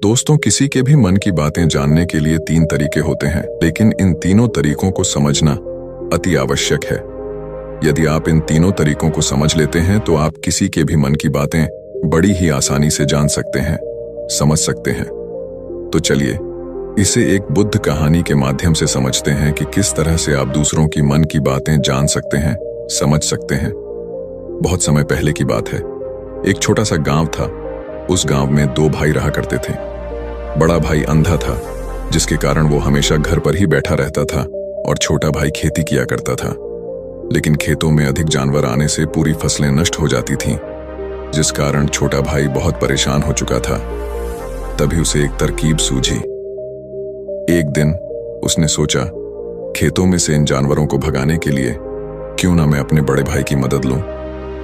दोस्तों, किसी के भी मन की बातें जानने के लिए 3 तरीके होते हैं, लेकिन इन तीनों तरीकों को समझना अति आवश्यक है। यदि आप इन तीनों तरीकों को समझ लेते हैं तो आप किसी के भी मन की बातें बड़ी ही आसानी से जान सकते हैं, समझ सकते हैं। तो चलिए इसे एक बुद्ध कहानी के माध्यम से समझते हैं कि किस तरह से आप दूसरों की मन की बातें जान सकते हैं, समझ सकते हैं। बहुत समय पहले की बात है। एक छोटा सा गांव था। उस गांव में 2 भाई रहा करते थे। बड़ा भाई अंधा था, जिसके कारण वो हमेशा घर पर ही बैठा रहता था, और छोटा भाई खेती किया करता था। लेकिन खेतों में अधिक जानवर आने से पूरी फसलें नष्ट हो जाती थीं, जिस कारण छोटा भाई बहुत परेशान हो चुका था। तभी उसे एक तरकीब सूझी। एक दिन उसने सोचा, खेतों में से इन जानवरों को भगाने के लिए क्यों ना मैं अपने बड़े भाई की मदद लूं।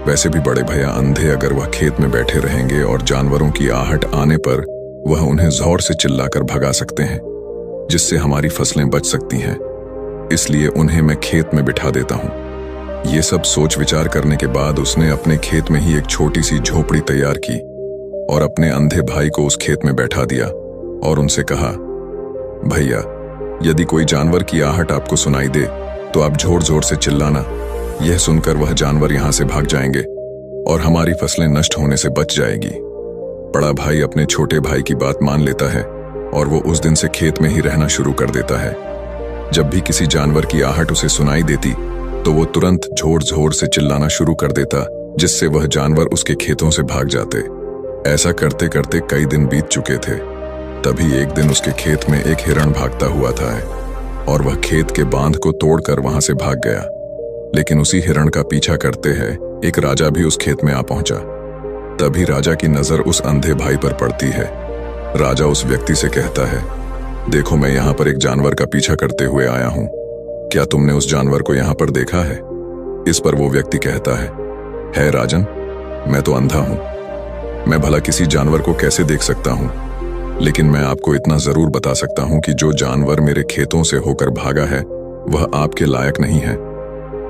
वैसे भी बड़े भैया अंधे, अगर वह खेत में बैठे रहेंगे और जानवरों की आहट आने पर वह उन्हें जोर से चिल्लाकर भगा सकते हैं, जिससे हमारी फसलें बच सकती हैं। इसलिए उन्हें मैं खेत में बिठा देता हूं। ये सब सोच विचार करने के बाद उसने अपने खेत में ही एक छोटी सी झोपड़ी तैयार की और अपने अंधे भाई को उस खेत में बैठा दिया और उनसे कहा, भैया, यदि कोई जानवर की आहट आपको सुनाई दे तो आप जोर जोर से चिल्लाना। यह सुनकर वह जानवर यहां से भाग जाएंगे और हमारी फसलें नष्ट होने से बच जाएगी। बड़ा भाई अपने छोटे भाई की बात मान लेता है और वो उस दिन से खेत में ही रहना शुरू कर देता है। जब भी किसी जानवर की आहट उसे सुनाई देती तो वो तुरंत जोर जोर से चिल्लाना शुरू कर देता, जिससे वह जानवर उसके खेतों से भाग जाते। ऐसा करते करते कई दिन बीत चुके थे। तभी एक दिन उसके खेत में एक हिरण भागता हुआ था और वह खेत के बांध को तोड़कर वहां से भाग गया। लेकिन उसी हिरण का पीछा करते हैं एक राजा भी उस खेत में आ पहुंचा। तभी राजा की नजर उस अंधे भाई पर पड़ती है। राजा उस व्यक्ति से कहता है, देखो, मैं यहाँ पर एक जानवर का पीछा करते हुए आया हूँ। क्या तुमने उस जानवर को यहाँ पर देखा है? इस पर वो व्यक्ति कहता है राजन, मैं तो अंधा हूँ। मैं भला किसी जानवर को कैसे देख सकता हूँ? लेकिन मैं आपको इतना जरूर बता सकता हूँ कि जो जानवर मेरे खेतों से होकर भागा है वह आपके लायक नहीं है।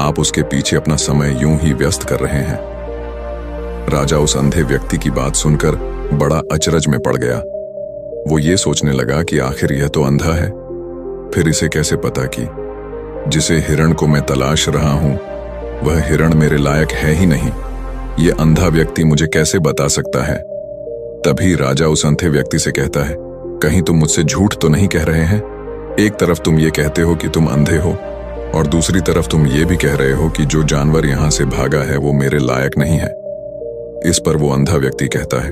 आप उसके पीछे अपना समय यूं ही व्यस्त कर रहे हैं। राजा उस अंधे व्यक्ति की बात सुनकर बड़ा अचरज में पड़ गया। वो ये सोचने लगा कि आखिर यह तो अंधा है, फिर इसे कैसे पता कि जिसे हिरण को मैं तलाश रहा हूं वह हिरण मेरे लायक है ही नहीं। ये अंधा व्यक्ति मुझे कैसे बता सकता है? तभी राजा उस अंधे व्यक्ति से कहता है, कहीं तुम मुझसे झूठ तो नहीं कह रहे हैं? एक तरफ तुम ये कहते हो कि तुम अंधे हो और दूसरी तरफ तुम ये भी कह रहे हो कि जो जानवर यहां से भागा है वो मेरे लायक नहीं है। इस पर वो अंधा व्यक्ति कहता है,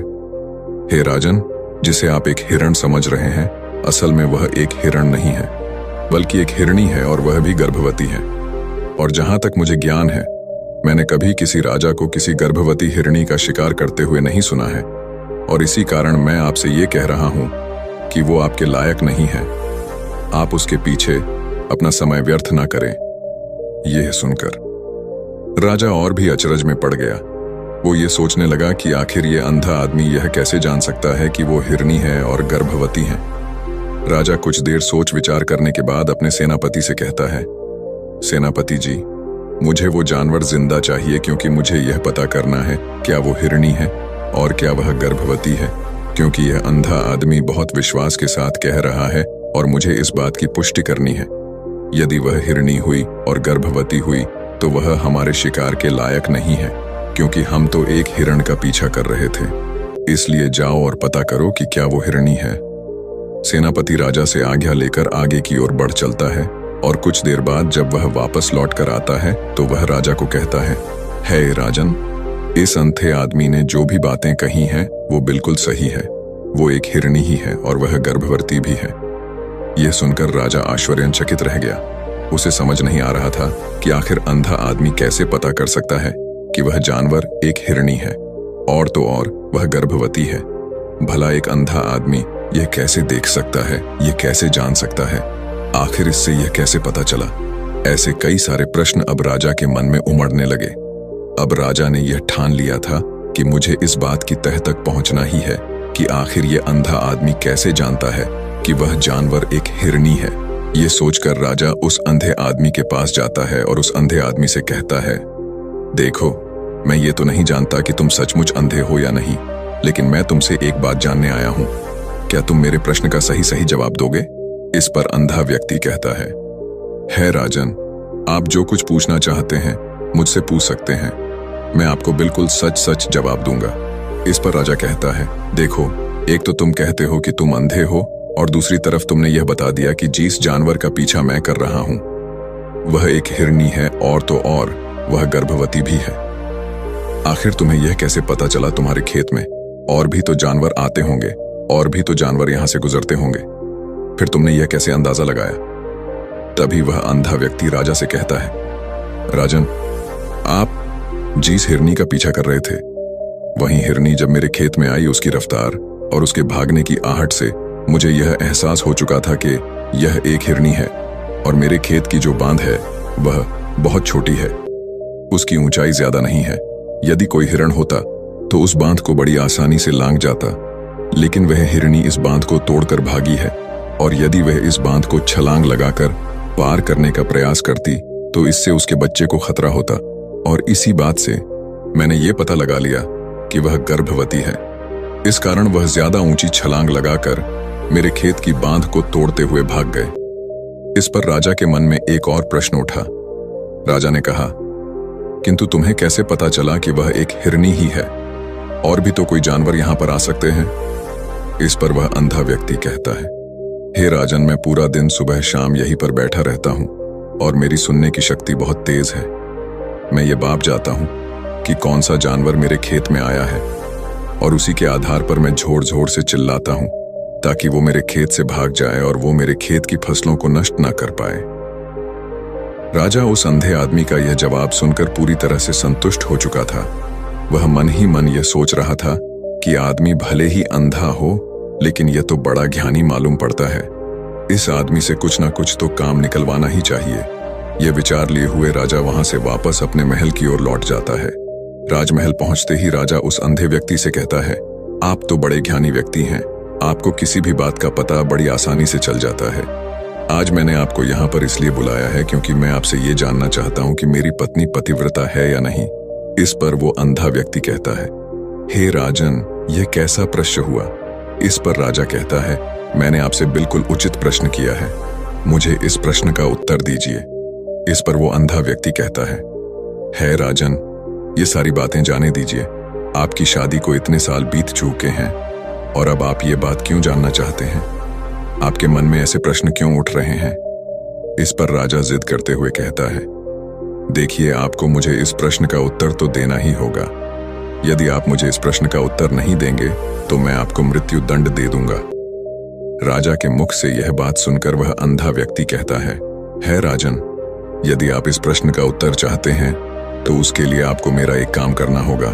हे राजन, जिसे आप एक हिरण समझ रहे हैं, असल में वह एक हिरण नहीं है, बल्कि एक हिरणी है और वह भी गर्भवती है। और जहां तक मुझे ज्ञान है, मैंने कभी किसी राजा को किसी गर्भवती हिरणी का शिकार करते हुए नहीं सुना है, और इसी कारण मैं आपसे ये कह रहा हूं कि वो आपके लायक नहीं है। आप उसके पीछे अपना समय व्यर्थ ना करें। यह सुनकर राजा और भी अचरज में पड़ गया। वो ये सोचने लगा कि आखिर ये अंधा आदमी यह कैसे जान सकता है कि वो हिरणी है और गर्भवती है। राजा कुछ देर सोच विचार करने के बाद अपने सेनापति से कहता है, सेनापति जी, मुझे वो जानवर जिंदा चाहिए, क्योंकि मुझे यह पता करना है क्या वो हिरणी है और क्या वह गर्भवती है, क्योंकि यह अंधा आदमी बहुत विश्वास के साथ कह रहा है और मुझे इस बात की पुष्टि करनी है। यदि वह हिरणी हुई और गर्भवती हुई तो वह हमारे शिकार के लायक नहीं है, क्योंकि हम तो एक हिरण का पीछा कर रहे थे। इसलिए जाओ और पता करो कि क्या वो हिरणी है। सेनापति राजा से आज्ञा लेकर आगे की ओर बढ़ चलता है और कुछ देर बाद जब वह वापस लौट कर आता है तो वह राजा को कहता है, हे राजन, इस अंधे आदमी ने जो भी बातें कही हैं वो बिल्कुल सही है। वो एक हिरणी ही है और वह गर्भवती भी है। यह सुनकर राजा आश्चर्यचकित रह गया। उसे समझ नहीं आ रहा था कि आखिर अंधा आदमी कैसे पता कर सकता है कि वह जानवर एक हिरणी है और तो और वह गर्भवती है। भला एक अंधा आदमी यह कैसे देख सकता है, यह कैसे जान सकता है? आखिर इससे यह कैसे पता चला? ऐसे कई सारे प्रश्न अब राजा के मन में उमड़ने लगे। अब राजा ने यह ठान लिया था कि मुझे इस बात की तह तक पहुंचना ही है कि आखिर यह अंधा आदमी कैसे जानता है कि वह जानवर एक हिरणी है। ये सोचकर राजा उस अंधे आदमी के पास जाता है और उस अंधे आदमी से कहता है, देखो, मैं ये तो नहीं जानता कि तुम सचमुच अंधे हो या नहीं, लेकिन मैं तुमसे एक बात जानने आया हूं क्या तुम मेरे प्रश्न का सही सही जवाब दोगे? इस पर अंधा व्यक्ति कहता है राजन, आप जो कुछ पूछना चाहते हैं मुझसे पूछ सकते हैं, मैं आपको बिल्कुल सच सच जवाब दूंगा। इस पर राजा कहता है, देखो, एक तो तुम कहते हो कि तुम अंधे हो और दूसरी तरफ तुमने यह बता दिया कि जिस जानवर का पीछा मैं कर रहा हूं वह एक हिरनी है, और तो और वह गर्भवती भी है। आखिर तुम्हें यह कैसे पता चला? तुम्हारे खेत में और भी तो जानवर आते होंगे, और भी तो जानवर यहां से गुजरते होंगे, फिर तुमने यह कैसे अंदाजा लगाया? तभी वह अंधा व्यक्ति राजा से कहता है, राजन, आप जिस हिरनी का पीछा कर रहे थे वही हिरनी जब मेरे खेत में आई, उसकी रफ्तार और उसके भागने की आहट से मुझे यह एहसास हो चुका था कि यह एक हिरनी है, और मेरे खेत की जो बांध है वह बहुत छोटी है, उसकी ऊंचाई ज्यादा नहीं है। यदि कोई हिरण होता तो उस बांध को बड़ी आसानी से लांघ जाता, लेकिन वह हिरनी इस बांध को तोड़कर भागी है, और यदि वह इस बांध को छलांग लगाकर पार करने का प्रयास करती तो इससे उसके बच्चे को खतरा होता, और इसी बात से मैंने ये पता लगा लिया कि वह गर्भवती है। इस कारण वह ज्यादा ऊंची छलांग लगाकर मेरे खेत की बांध को तोड़ते हुए भाग गए। इस पर राजा के मन में एक और प्रश्न उठा। राजा ने कहा, किंतु तुम्हें कैसे पता चला कि वह एक हिरनी ही है? और भी तो कोई जानवर यहां पर आ सकते हैं। इस पर वह अंधा व्यक्ति कहता है, हे राजन, मैं पूरा दिन सुबह शाम यहीं पर बैठा रहता हूं और मेरी सुनने की शक्ति बहुत तेज है। मैं ये भाप जाता हूं कि कौन सा जानवर मेरे खेत में आया है, और उसी के आधार पर मैं जोर जोर से चिल्लाता हूं ताकि वो मेरे खेत से भाग जाए और वो मेरे खेत की फसलों को नष्ट ना कर पाए। राजा उस अंधे आदमी का यह जवाब सुनकर पूरी तरह से संतुष्ट हो चुका था। वह मन ही मन यह सोच रहा था कि आदमी भले ही अंधा हो, लेकिन यह तो बड़ा ज्ञानी मालूम पड़ता है। इस आदमी से कुछ ना कुछ तो काम निकलवाना ही चाहिए। यह विचार लिए हुए राजा वहां से वापस अपने महल की ओर लौट जाता है। राजमहल पहुंचते ही राजा उस अंधे व्यक्ति से कहता है, आप तो बड़े ज्ञानी व्यक्ति हैं, आपको किसी भी बात का पता बड़ी आसानी से चल जाता है। आज मैंने आपको यहाँ पर इसलिए बुलाया है क्योंकि मैं आपसे ये जानना चाहता हूँ कि मेरी पत्नी पतिव्रता है या नहीं। इस पर वो अंधा व्यक्ति कहता है, हे राजन, यह कैसा प्रश्न हुआ? इस पर राजा कहता है, मैंने आपसे बिल्कुल उचित प्रश्न किया है, मुझे इस प्रश्न का उत्तर दीजिए। इस पर वो अंधा व्यक्ति कहता है राजन, ये सारी बातें जाने दीजिए। आपकी शादी को इतने साल बीत चुके हैं और अब आप ये बात क्यों जानना चाहते हैं? आपके मन में ऐसे प्रश्न क्यों उठ रहे हैं? इस पर राजा जिद करते हुए कहता है, देखिए, आपको मुझे इस प्रश्न का उत्तर तो देना ही होगा। यदि आप मुझे इस प्रश्न का उत्तर नहीं देंगे तो मैं आपको मृत्यु दंड दे दूंगा। राजा के मुख से यह बात सुनकर वह अंधा व्यक्ति कहता है राजन, यदि आप इस प्रश्न का उत्तर चाहते हैं तो उसके लिए आपको मेरा एक काम करना होगा।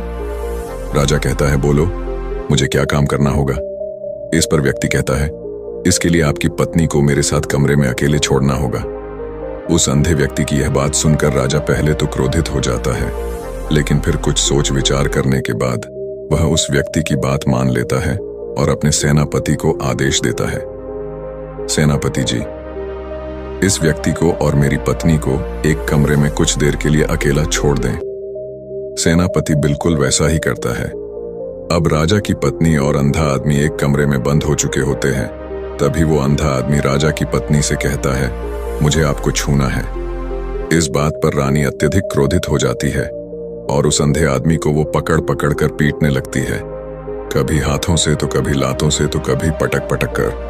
राजा कहता है, बोलो, मुझे क्या काम करना होगा? इस पर व्यक्ति कहता है, इसके लिए आपकी पत्नी को मेरे साथ कमरे में अकेले छोड़ना होगा। उस अंधे व्यक्ति की यह बात सुनकर राजा पहले तो क्रोधित हो जाता है, लेकिन फिर कुछ सोच विचार करने के बाद वह उस व्यक्ति की बात मान लेता है और अपने सेनापति को आदेश देता है, सेनापति जी, इस व्यक्ति को और मेरी पत्नी को एक कमरे में कुछ देर के लिए अकेला छोड़ दें। सेनापति बिल्कुल वैसा ही करता है। अब राजा की पत्नी और अंधा आदमी एक कमरे में बंद हो चुके होते हैं। तभी वो अंधा आदमी राजा की पत्नी से कहता है, मुझे आपको छूना है। इस बात पर रानी अत्यधिक क्रोधित हो जाती है और उस अंधे आदमी को वो पकड़ पकड़ कर पीटने लगती है, कभी हाथों से तो कभी लातों से तो कभी पटक पटक कर।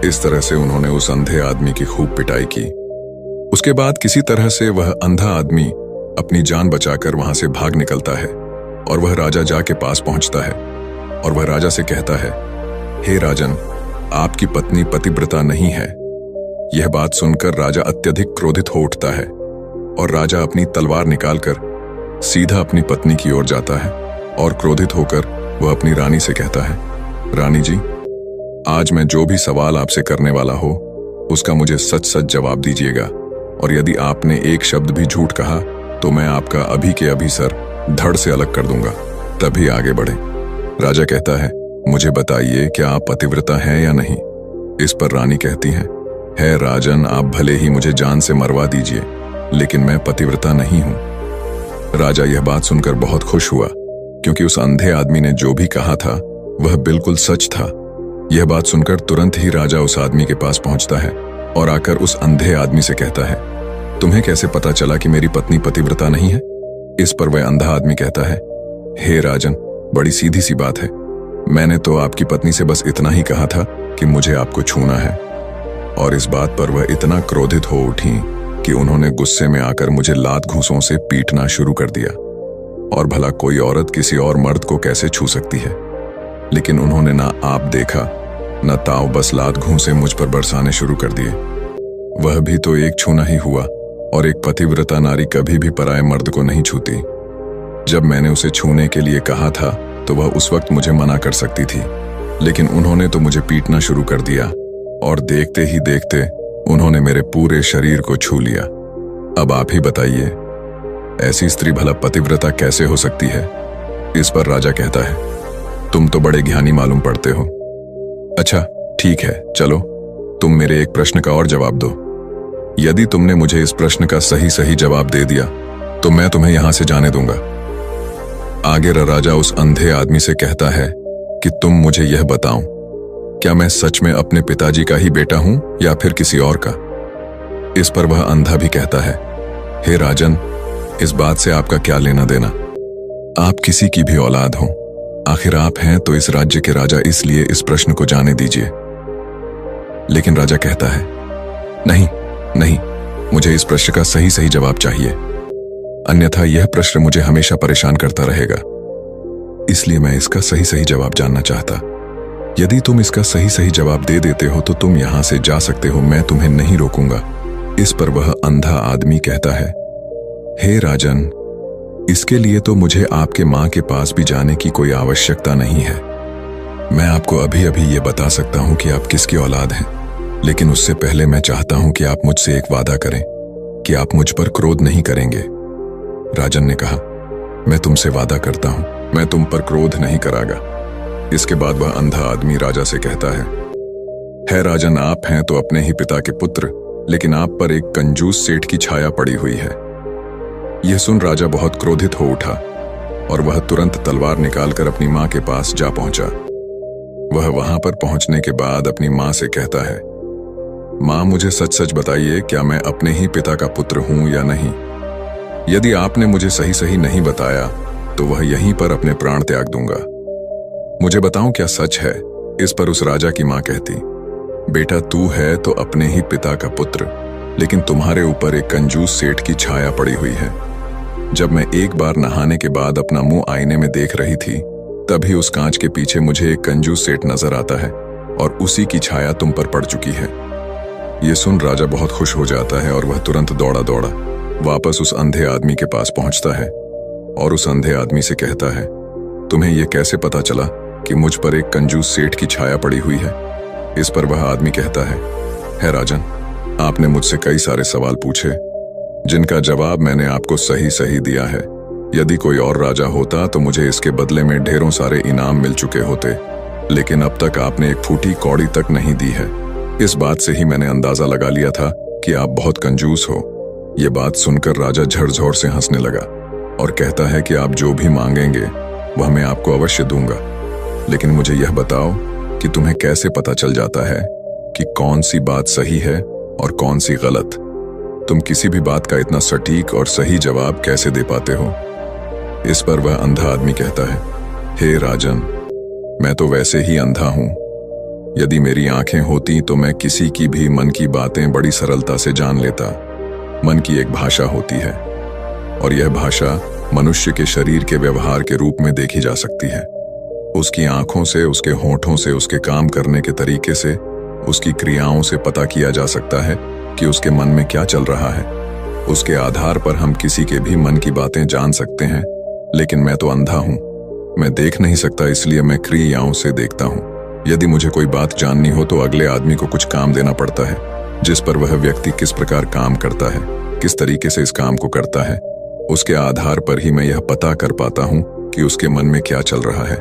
इस तरह से उन्होंने उस अंधे आदमी की खूब पिटाई की। उसके बाद किसी तरह से वह अंधा आदमी अपनी जान बचाकर वहां से भाग निकलता है और वह राजा जा के पास पहुंचता है और वह राजा से कहता है, हे राजन, आपकी पत्नी पतिव्रता नहीं है। यह बात सुनकर राजा अत्यधिक क्रोधित हो उठता है और राजा अपनी तलवार निकालकर सीधा अपनी पत्नी की ओर जाता है और क्रोधित होकर वह अपनी रानी से कहता है, रानी जी, आज मैं जो भी सवाल आपसे करने वाला हो उसका मुझे सच सच जवाब दीजिएगा, और यदि आपने एक शब्द भी झूठ कहा तो मैं आपका अभी के अभी सर धड़ से अलग कर दूंगा, तभी आगे बढ़े। राजा कहता है, मुझे बताइए, क्या आप पतिव्रता हैं या नहीं? इस पर रानी कहती है राजन, आप भले ही मुझे जान से मरवा दीजिए, लेकिन मैं पतिव्रता नहीं हूं। राजा यह बात सुनकर बहुत खुश हुआ, क्योंकि उस अंधे आदमी ने जो भी कहा था वह बिल्कुल सच था। यह बात सुनकर तुरंत ही राजा उस आदमी के पास पहुंचता है और आकर उस अंधे आदमी से कहता है, तुम्हें कैसे पता चला कि मेरी पत्नी पतिव्रता नहीं है? इस पर वह अंधा आदमी कहता है, हे राजन, बड़ी सीधी सी बात है। मैंने तो आपकी पत्नी से बस इतना ही कहा था कि मुझे आपको छूना है। और इस बात पर वह इतना क्रोधित हो उठी कि उन्होंने गुस्से में आकर मुझे लात घूंसों से पीटना शुरू कर दिया। और भला कोई औरत किसी और मर्द को कैसे छू सकती है? लेकिन उन्होंने ना आप देखा न ताव, बस लात घूंसे मुझ पर बरसाने शुरू कर दिए। वह भी तो एक छूना ही हुआ, और एक पतिव्रता नारी कभी भी पराये मर्द को नहीं छूती। जब मैंने उसे छूने के लिए कहा था तो वह उस वक्त मुझे मना कर सकती थी, लेकिन उन्होंने तो मुझे पीटना शुरू कर दिया और देखते ही देखते उन्होंने मेरे पूरे शरीर को छू लिया। अब आप ही बताइए, ऐसी स्त्री भला पतिव्रता कैसे हो सकती है? इस पर राजा कहता है, तुम तो बड़े ज्ञानी मालूम पड़ते हो। अच्छा ठीक है, चलो तुम मेरे एक प्रश्न का और जवाब दो। यदि तुमने मुझे इस प्रश्न का सही सही जवाब दे दिया तो मैं तुम्हें यहां से जाने दूंगा। आगे राजा उस अंधे आदमी से कहता है कि तुम मुझे यह बताओ, क्या मैं सच में अपने पिताजी का ही बेटा हूं या फिर किसी और का? इस पर वह अंधा भी कहता है, हे राजन, इस बात से आपका क्या लेना देना? आप किसी की भी औलाद हो, आखिर आप हैं तो इस राज्य के राजा, इसलिए इस प्रश्न को जाने दीजिए। लेकिन राजा कहता है, नहीं नहीं, मुझे इस प्रश्न का सही सही जवाब चाहिए, अन्यथा यह प्रश्न मुझे हमेशा परेशान करता रहेगा। इसलिए मैं इसका सही सही जवाब जानना चाहता। यदि तुम इसका सही सही जवाब दे देते हो तो तुम यहां से जा सकते हो, मैं तुम्हें नहीं रोकूंगा। इस पर वह अंधा आदमी कहता है, हे राजन, इसके लिए तो मुझे आपके मां के पास भी जाने की कोई आवश्यकता नहीं है। मैं आपको अभी अभी ये बता सकता हूं कि आप किसकी औलाद हैं, लेकिन उससे पहले मैं चाहता हूं कि आप मुझसे एक वादा करें कि आप मुझ पर क्रोध नहीं करेंगे। राजन ने कहा, मैं तुमसे वादा करता हूं, मैं तुम पर क्रोध नहीं करागा। इसके बाद वह अंधा आदमी राजा से कहता है राजन, आप हैं तो अपने ही पिता के पुत्र, लेकिन आप पर एक कंजूस सेठ की छाया पड़ी हुई है। यह सुन राजा बहुत क्रोधित हो उठा और वह तुरंत तलवार निकालकर अपनी मां के पास जा पहुंचा। वह वहां पर पहुंचने के बाद अपनी मां से कहता है, मां, मुझे सच सच बताइए, क्या मैं अपने ही पिता का पुत्र हूं या नहीं? यदि आपने मुझे सही सही नहीं बताया तो वह यहीं पर अपने प्राण त्याग दूंगा। मुझे बताऊं क्या सच है? इस पर उस राजा की मां कहती, बेटा, तू है तो अपने ही पिता का पुत्र, लेकिन तुम्हारे ऊपर एक कंजूस सेठ की छाया पड़ी हुई है। जब मैं एक बार नहाने के बाद अपना मुंह आईने में देख रही थी, तभी उस कांच के पीछे मुझे एक कंजूस सेठ नजर आता है और उसी की छाया तुम पर पड़ चुकी है। ये सुन राजा बहुत खुश हो जाता है और वह तुरंत दौड़ा दौड़ा वापस उस अंधे आदमी के पास पहुंचता है और उस अंधे आदमी से कहता है, तुम्हें यह कैसे पता चला कि मुझ पर एक कंजूस सेठ की छाया पड़ी हुई है? इस पर वह आदमी कहता है राजन, आपने मुझसे कई सारे सवाल पूछे जिनका जवाब मैंने आपको सही सही दिया है। यदि कोई और राजा होता तो मुझे इसके बदले में ढेरों सारे इनाम मिल चुके होते, लेकिन अब तक आपने एक फूटी कौड़ी तक नहीं दी है। इस बात से ही मैंने अंदाजा लगा लिया था कि आप बहुत कंजूस हो। ये बात सुनकर राजा झकझोर से हंसने लगा और कहता है कि आप जो भी मांगेंगे वह मैं आपको अवश्य दूंगा, लेकिन मुझे यह बताओ कि तुम्हें कैसे पता चल जाता है कि कौन सी बात सही है और कौन सी गलत? तुम किसी भी बात का इतना सटीक और सही जवाब कैसे दे पाते हो? इस पर वह अंधा आदमी कहता है, हे राजन, मैं तो वैसे ही अंधा हूं। यदि मेरी आंखें होती तो मैं किसी की भी मन की बातें बड़ी सरलता से जान लेता। मन की एक भाषा होती है और यह भाषा मनुष्य के शरीर के व्यवहार के रूप में देखी जा सकती है। उसकी आंखों से, उसके होठों से, उसके काम करने के तरीके से, उसकी क्रियाओं से पता किया जा सकता है कि उसके मन में क्या चल रहा है। उसके आधार पर हम किसी के भी मन की बातें जान सकते हैं, लेकिन मैं तो अंधा हूं, मैं देख नहीं सकता, इसलिए मैं क्रियाओं से देखता हूं। यदि मुझे कोई बात जाननी हो तो अगले आदमी को कुछ काम देना पड़ता है, जिस पर वह व्यक्ति किस प्रकार काम करता है, किस तरीके से इस काम को करता है, उसके आधार पर ही मैं यह पता कर पाता हूं कि उसके मन में क्या चल रहा है।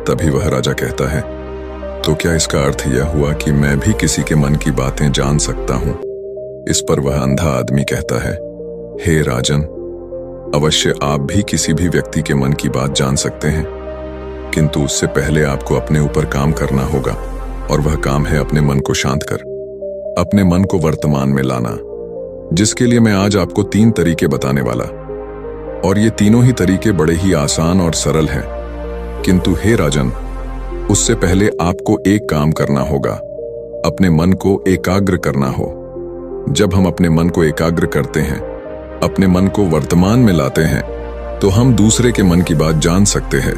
तभी वह राजा कहता है, तो क्या इसका अर्थ यह हुआ कि मैं भी किसी के मन की बातें जान सकता हूं? इस पर वह अंधा आदमी कहता है, हे राजन, अवश्य आप भी किसी भी व्यक्ति के मन की बात जान सकते हैं, किंतु उससे पहले आपको अपने ऊपर काम करना होगा। और वह काम है अपने मन को शांत कर, अपने मन को वर्तमान में लाना, जिसके लिए मैं आज आपको 3 तरीके बताने वाला। और ये तीनों ही तरीके बड़े ही आसान और सरल हैं। किंतु हे राजन, उससे पहले आपको एक काम करना होगा, अपने मन को एकाग्र करना हो। जब हम अपने मन को एकाग्र करते हैं, अपने मन को वर्तमान में लाते हैं, तो हम दूसरे के मन की बात जान सकते हैं,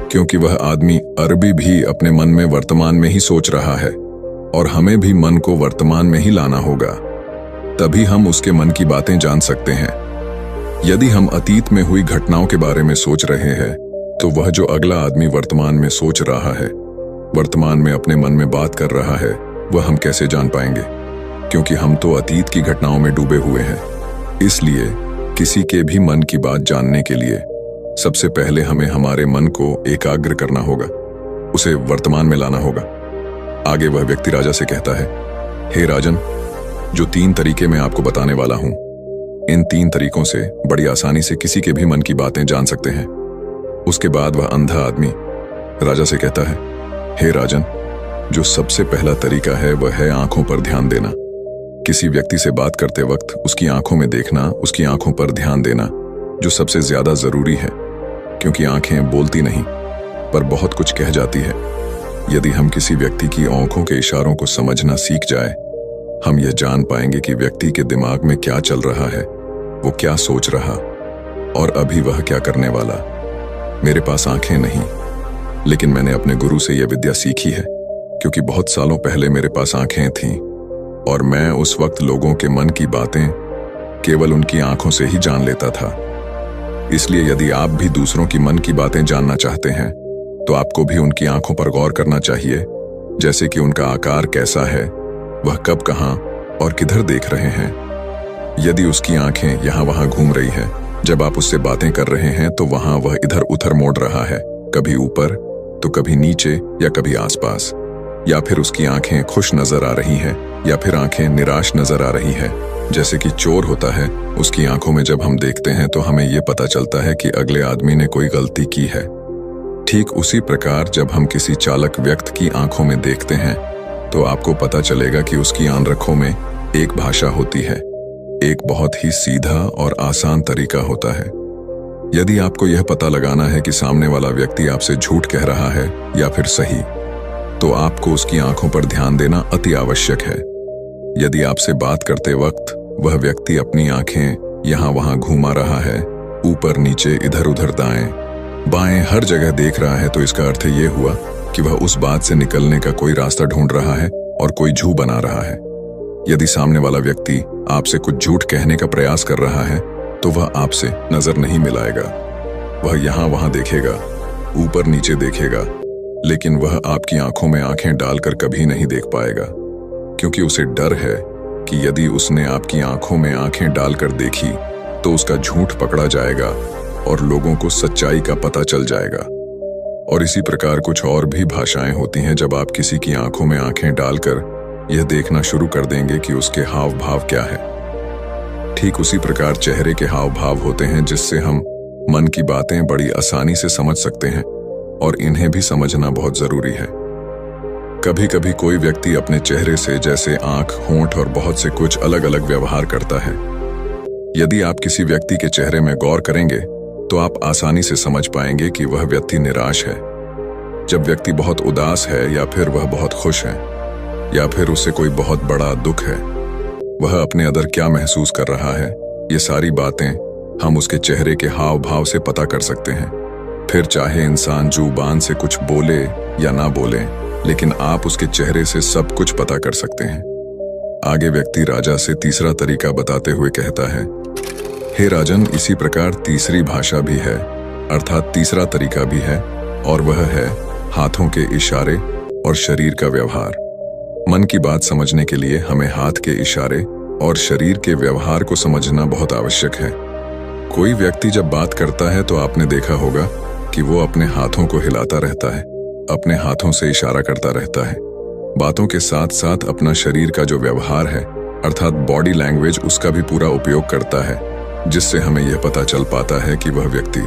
क्योंकि वह आदमी अरबी भी अपने मन में वर्तमान में ही सोच रहा है और हमें भी मन को वर्तमान में ही लाना होगा, तभी हम उसके मन की बातें जान सकते हैं। यदि हम अतीत में हुई घटनाओं के बारे में सोच रहे हैं, तो वह जो अगला आदमी वर्तमान में सोच रहा है, वर्तमान में अपने मन में बात कर रहा है, वह हम कैसे जान पाएंगे, क्योंकि हम तो अतीत की घटनाओं में डूबे हुए हैं। इसलिए किसी के भी मन की बात जानने के लिए सबसे पहले हमें हमारे मन को एकाग्र करना होगा, उसे वर्तमान में लाना होगा। आगे वह व्यक्ति राजा से कहता है, हे राजन, जो 3 तरीके मैं आपको बताने वाला हूं, इन 3 तरीकों से बड़ी आसानी से किसी के भी मन की बातें जान सकते हैं। उसके बाद वह अंधा आदमी राजा से कहता है, हे राजन, जो सबसे पहला तरीका है वह है आंखों पर ध्यान देना। किसी व्यक्ति से बात करते वक्त उसकी आंखों में देखना, उसकी आंखों पर ध्यान देना जो सबसे ज्यादा जरूरी है, क्योंकि आंखें बोलती नहीं पर बहुत कुछ कह जाती है। यदि हम किसी व्यक्ति की आंखों के इशारों को समझना सीख जाए, हम यह जान पाएंगे कि व्यक्ति के दिमाग में क्या चल रहा है, वो क्या सोच रहा और अभी वह क्या करने वाला। मेरे पास आंखें नहीं, लेकिन मैंने अपने गुरु से यह विद्या सीखी है, क्योंकि बहुत सालों पहले मेरे पास आंखें थीं और मैं उस वक्त लोगों के मन की बातें केवल उनकी आंखों से ही जान लेता था। इसलिए यदि आप भी दूसरों की मन की बातें जानना चाहते हैं, तो आपको भी उनकी आंखों पर गौर करना चाहिए, जैसे कि उनका आकार कैसा है, वह कब, कहां और किधर देख रहे हैं। यदि उसकी आंखें यहां वहां घूम रही हैं, जब आप उससे बातें कर रहे हैं, तो वहां वह इधर उधर मोड़ रहा है, कभी ऊपर तो कभी नीचे या कभी आसपास, या फिर उसकी आंखें खुश नजर आ रही हैं या फिर आंखें निराश नजर आ रही हैं। जैसे कि चोर होता है, उसकी आंखों में जब हम देखते हैं तो हमें यह पता चलता है कि अगले आदमी ने कोई गलती की है। ठीक उसी प्रकार जब हम किसी चालक व्यक्ति की आंखों में देखते हैं, तो आपको पता चलेगा कि उसकी आंखों में एक भाषा होती है, एक बहुत ही सीधा और आसान तरीका होता है। यदि आपको यह पता लगाना है कि सामने वाला व्यक्ति आपसे झूठ कह रहा है या फिर सही, तो आपको उसकी आंखों पर ध्यान देना अति आवश्यक है। यदि आपसे बात करते वक्त वह व्यक्ति अपनी आंखें यहां वहां घुमा रहा है, ऊपर नीचे इधर उधर दाएं बाएं हर जगह देख रहा है, तो इसका अर्थ ये हुआ कि वह उस बात से निकलने का कोई रास्ता ढूंढ रहा है और कोई झूठ बना रहा है। यदि सामने वाला व्यक्ति आपसे कुछ झूठ कहने का प्रयास कर रहा है, तो वह आपसे नजर नहीं मिलाएगा। वह यहां वहां देखेगा, ऊपर नीचे देखेगा, लेकिन वह आपकी आंखों में आंखें डालकर कभी नहीं देख पाएगा, क्योंकि उसे डर है कि यदि उसने आपकी आंखों में आंखें डालकर देखी तो उसका झूठ पकड़ा जाएगा और लोगों को सच्चाई का पता चल जाएगा। और इसी प्रकार कुछ और भी भाषाएं होती हैं। जब आप किसी की आंखों में आंखें डालकर यह देखना शुरू कर देंगे कि उसके हाव भाव क्या है, ठीक उसी प्रकार चेहरे के हाव भाव होते हैं, जिससे हम मन की बातें बड़ी आसानी से समझ सकते हैं और इन्हें भी समझना बहुत जरूरी है। कभी कभी कोई व्यक्ति अपने चेहरे से, जैसे आंख, होंठ और बहुत से कुछ अलग अलग व्यवहार करता है। यदि आप किसी व्यक्ति के चेहरे में गौर करेंगे, तो आप आसानी से समझ पाएंगे कि वह व्यक्ति निराश है, जब व्यक्ति बहुत उदास है, या फिर वह बहुत खुश है, या फिर उसे कोई बहुत बड़ा दुख है। वह अपने अंदर क्या महसूस कर रहा है, ये सारी बातें हम उसके चेहरे के हाव भाव से पता कर सकते हैं। फिर चाहे इंसान जुबान से कुछ बोले या ना बोले, लेकिन आप उसके चेहरे से सब कुछ पता कर सकते हैं। आगे व्यक्ति राजा से तीसरा तरीका बताते हुए कहता है, हे राजन, इसी प्रकार तीसरी भाषा भी है, अर्थात तीसरा तरीका भी है, और वह है हाथों के इशारे और शरीर का व्यवहार। मन की बात समझने के लिए हमें हाथ के इशारे और शरीर के व्यवहार को समझना बहुत आवश्यक है। कोई व्यक्ति जब बात करता है तो आपने देखा होगा कि वो अपने हाथों को हिलाता रहता है, अपने हाथों से इशारा करता रहता है। बातों के साथ साथ अपना शरीर का जो व्यवहार है, अर्थात बॉडी लैंग्वेज, उसका भी पूरा उपयोग करता है, जिससे हमें यह पता चल पाता है कि वह व्यक्ति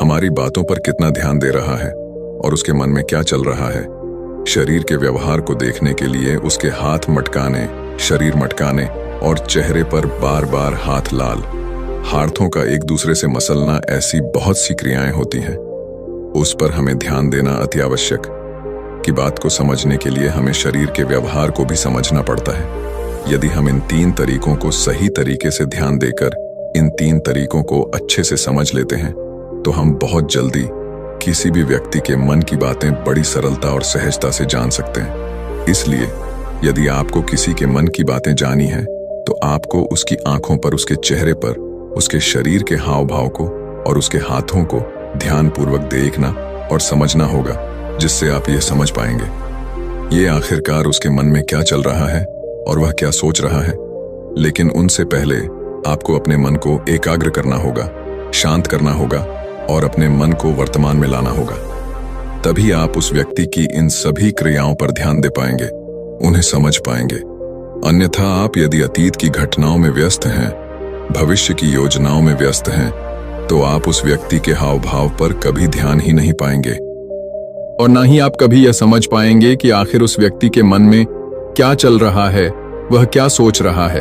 हमारी बातों पर कितना ध्यान दे रहा है और उसके मन में क्या चल रहा है। शरीर के व्यवहार को देखने के लिए उसके हाथ मटकाने, शरीर मटकाने और चेहरे पर बार बार हाथ लाल, हाथों का एक दूसरे से मसलना, ऐसी बहुत सी क्रियाएं होती हैं। उस पर हमें ध्यान देना अति आवश्यक की बात को समझने के लिए हमें शरीर के व्यवहार को भी समझना पड़ता है। यदि हम इन 3 तरीकों को सही तरीके से ध्यान देकर इन 3 तरीकों को अच्छे से समझ लेते हैं तो हम बहुत जल्दी किसी भी व्यक्ति के मन की बातें बड़ी सरलता और सहजता से जान सकते हैं। इसलिए यदि आपको किसी के मन की बातें जानी है तो आपको उसकी आंखों पर, उसके चेहरे पर, उसके शरीर के हाव भाव को और उसके हाथों को ध्यानपूर्वक देखना और समझना होगा, जिससे आप ये समझ पाएंगे ये आखिरकार उसके मन में क्या चल रहा है और वह क्या सोच रहा है। लेकिन उनसे पहले आपको अपने मन को एकाग्र करना होगा, शांत करना होगा और अपने मन को वर्तमान में लाना होगा। तभी आप उस व्यक्ति की इन सभी क्रियाओं पर ध्यान दे पाएंगे, उन्हें समझ पाएंगे। अन्यथा आप यदि अतीत की घटनाओं में व्यस्त हैं, भविष्य की योजनाओं में व्यस्त हैं, तो आप उस व्यक्ति के हाव भाव पर कभी ध्यान ही नहीं पाएंगे और न ही आप कभी यह समझ पाएंगे कि आखिर उस व्यक्ति के मन में क्या चल रहा है, वह क्या सोच रहा है।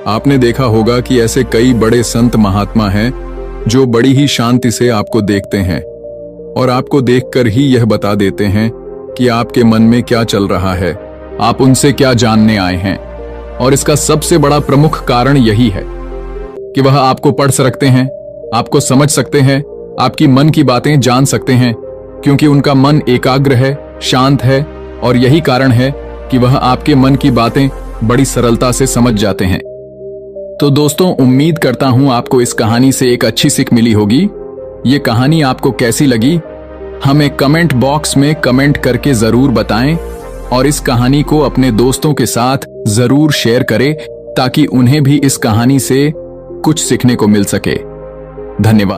आपने देखा होगा कि ऐसे कई बड़े संत महात्मा हैं जो बड़ी ही शांति से आपको देखते हैं और आपको देखकर ही यह बता देते हैं कि आपके मन में क्या चल रहा है, आप उनसे क्या जानने आए हैं। और इसका सबसे बड़ा प्रमुख कारण यही है कि वह आपको पढ़ सकते हैं, आपको समझ सकते हैं, आपकी मन की बातें जान सकते हैं, क्योंकि उनका मन एकाग्र है, शांत है और यही कारण है कि वह आपके मन की बातें बड़ी सरलता से समझ जाते हैं। तो दोस्तों, उम्मीद करता हूं आपको इस कहानी से एक अच्छी सीख मिली होगी। ये कहानी आपको कैसी लगी हमें कमेंट बॉक्स में कमेंट करके जरूर बताएं और इस कहानी को अपने दोस्तों के साथ जरूर शेयर करें ताकि उन्हें भी इस कहानी से कुछ सीखने को मिल सके। धन्यवाद।